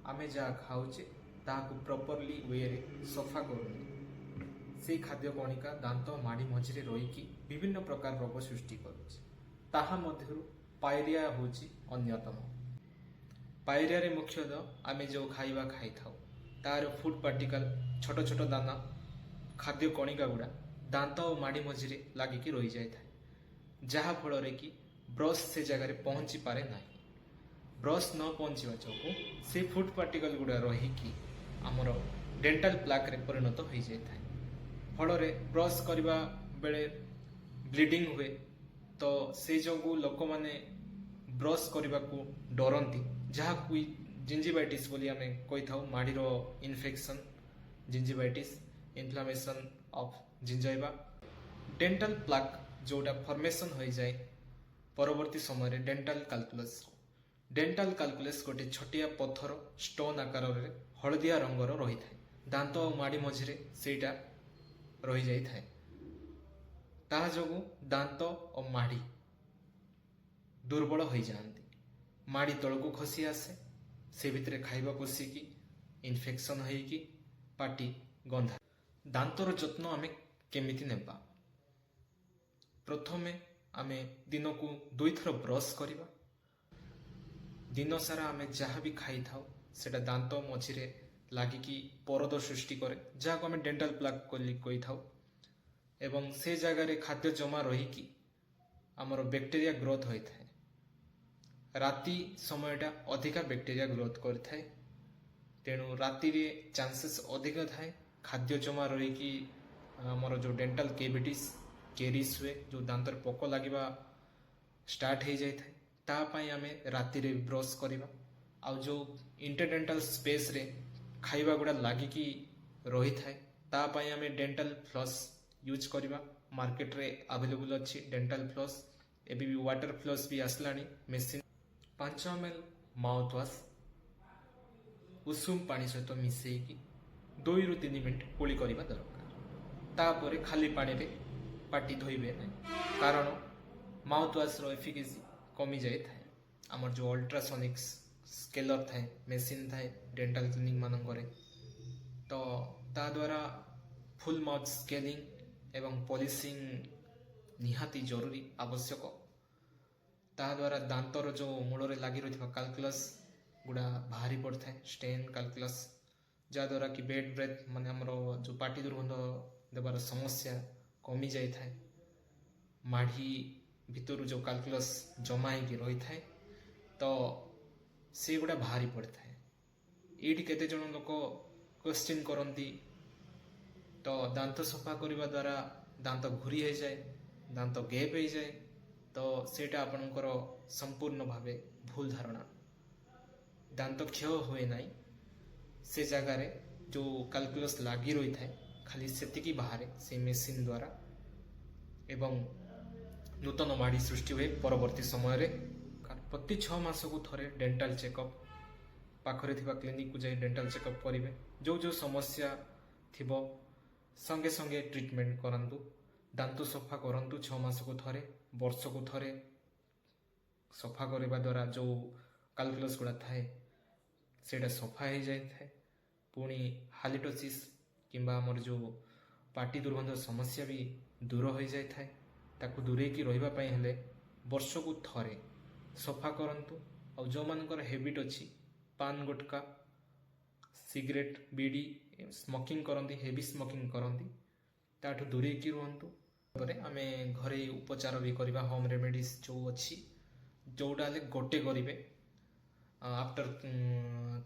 आमे जहाँ खाऊचे ताकू प्रॉपरली वे रे सफा करूनी से खाद्य कणिका दांत माड़ी मझिरे रहीकि विभिन्न प्रकार रोग सृष्टि करुचे ताहा मध्यरु पायरिया होची अन्यतम। पायरिया रे मुख्यतः आमे जो खाइबा खाई थाउ तार फूड पार्टिकल छोट छोट दाना खाद्य कणिका गुड़ा दांत और माड़ी मझिरे लागिकी रही जाए जहा फल कि ब्रश से जगार पहुंची पारे ना। ब्रश न पहुंचा जो से फूड पार्टिकल गुड़ा रहीकि आमर डेंटाल प्लाक रे परिणत हो जाए फल ब्रश करने बेले ब्लीडिंग हुए तो से जो लोक मैंने ब्रश करने को डरती जहाँ जिंजिवाइटिस बोली आम कही था माड़ीर infection gingivitis inflammation of gingiva dental plaque जोटा फॉर्मेशन हो जाए परवर्ती समय डेंटाल कैलकुलस गोटे छोटिया पत्थर स्टोन आकार रे हलदिया रंगर रही था दांत और माड़ी मझिरे सेटा रही जाई थाए ताहा जोगु दांत और माड़ी दुर्बल हो जाती माड़ी तलकू खसी आसे से भितर खाइबा पशिकी इन्फेक्शन होइकी पाटी गंधा। दांतर जत्न आमे केमिति नेबा प्रथमे आमे दिन को 2 थर ब्रश करवा दिन सारा आमे जहाँ भी खाई थाउ सेटा दांत मझिरे लागिकी परद सृष्टि करे जहाँ आमे डेंटाल प्लाक कही थाउ एवं से जगार खाद्य जमा रहीकि आमर बैक्टेरिया ग्रोथ होता है राति समयटा अधिका बैक्टेरिया ग्रोथ करथाए तेणु राति रे चांसेस अधिक थाए खाद्य जमा रहीकि आमर जो डेंटाल केविटीज केरीज हुए जो दांतर पोक लगे स्टार्ट हो जाए तापाई आमे राति रे ब्रश करवा आ जो इंटरडेंटाल स्पेस रे खाइबा गुड़ा लागिकी रही थाए तापाई आमे डेंटाल फ्लॉस यूज करवा मार्केट रे अवेलेबल अच्छी डेंटाल फ्लॉस एबी भी वाटर फ्लॉस भी आसलानी मेसिन 5 ml माउथ वाश उषुम पानी सहित मिसेकी 2 ରୁ 3 मिनिट कुली करवा दरकार तापर खाली पानी रे पाटी धोइबे नहीं कारण माउथ वाश रो एफिकेसी कमी जाए थाए आमर जो अल्ट्रासोनिक स्केलर थाए मेसिन थाए डेंटाल क्लिनिक मानक तो ता द्वारा फुल माउथ स्केलिंग एवं पॉलिशिंग निहाती जरूरी आवश्यक ता द्वारा दांतर जो मूल लगी रही कैलकुलस गुड़ा बाहरी पड़ता है स्टेन कैलकुलस जहाद्वारा कि बेड ब्रेथ माने हमरो जो पाटी दुर्गंध देवार समस्या कमी जाए थाए माढ़ी भितर जो कैलकुलस जमा हो रही थाए तो से गुड़ा बाहरी पड़ता है ये केते जन लोक क्वेश्चन करती तो दांत सफा करने द्वारा दांत घूरी हो जाए दांत गैप हो जाए तो सेटा आपणकर संपूर्ण भावे भूल धारणा दांत क्षय हुए ना से जगार जो कैलकुलस लगी रही थाए खाली सेतिकी बाहर से मेसिन द्वारा एवं नूतन माड़ी सृष्टि हुए परवर्ती समय प्रति 6 मास को थरे डेंटाल चेकअप पाखरे थिबा क्लिनिक को जाई डेंटाल चेकअप करेंगे जो समस्या थिबो संगे संगे ट्रीटमेंट करंतु दांत सफा करंतु 6 मास को थरे वर्ष को थरे सफा करने द्वारा जो कैलकुलस गुड़ा थाए सेटा सफा हो जाए थाए पुणी हालिटोसिस किंबा आमर जो पाटी दुर्गंध समस्या भी दूर हो जाए थाए ताकू दूरे की रहिबा पई हेले वर्ष को थरे सफा करंतु और जो मानकर हैबिट अच्छी पान गुटका सिगरेट बीड़ी स्मोकिंग करंती हेवी स्मोकिंग करंती ताठू दूरे की रुहंतु आमे घरे उपचार भी करवा होम रेमेडीज जो अच्छी जोटा गोटे करेंगे आफ्टर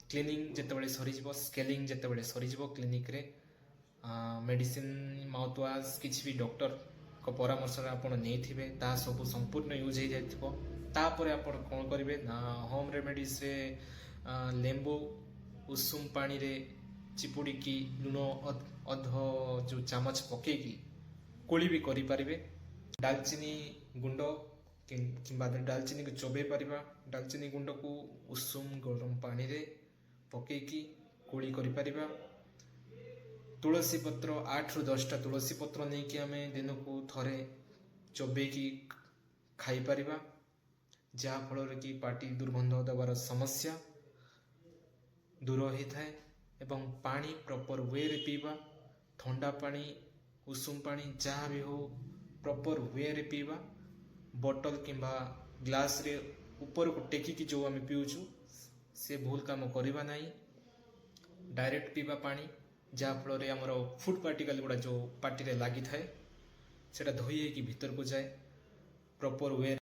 क्लीनिंग जिते सरीज स्केलिंग जिते सरीज क्लिनिक रे मेडिसिन माउथ वाश किसी भी डॉक्टर को परामर्श आपड़ नहीं ता सब संपूर्ण यूज हो जापर आप कौन करेंगे ना होम रेमेडीज रे लेंबू उषुम पानी रे चिपुड़ी की लुण अध जो चामच पकईकी कोली भी करें डालचीनी गुंड कि डालचीनी को चोबे पारिबा डालचीनी गुंड को उषुम गरम पानी रे पकईकी कोली करिपरिबा तुलसी पत्र 8 ରୁ 10टा तुलसी पत्र नहीं कि आमे दिन को थरे चोबेकी खाई परिबा जहाँ फल कि पाटी दुर्गंध देवार समस्या ଦୂର ହୋଇଥାଏ ଏବଂ ପାଣି ପ୍ରପର ୱେରେ ପିଇବା, ଥଣ୍ଡା ପାଣି, ଉଷୁମ ପାଣି ଯାହା ବି ହଉ ପ୍ରପର ୱେରେ ପିଇବା। ବୋଟଲ କିମ୍ବା ଗ୍ଲାସରେ ଉପରକୁ ଟେକିକି ଯେଉଁ ଆମେ ପିଉଛୁ ସେ ଭୁଲ କାମ କରିବା ନାହିଁ। ଡାଇରେକ୍ଟ ପିଇବା ପାଣି, ଯାହାଫଳରେ ଆମର ଫୁଡ୍ ପାର୍ଟିକଲ ଗୁଡ଼ା ଯେଉଁ ପାଟିରେ ଲାଗିଥାଏ ସେଇଟା ଧୋଇ ହେଇକି ଭିତରକୁ ଯାଏ। Proper way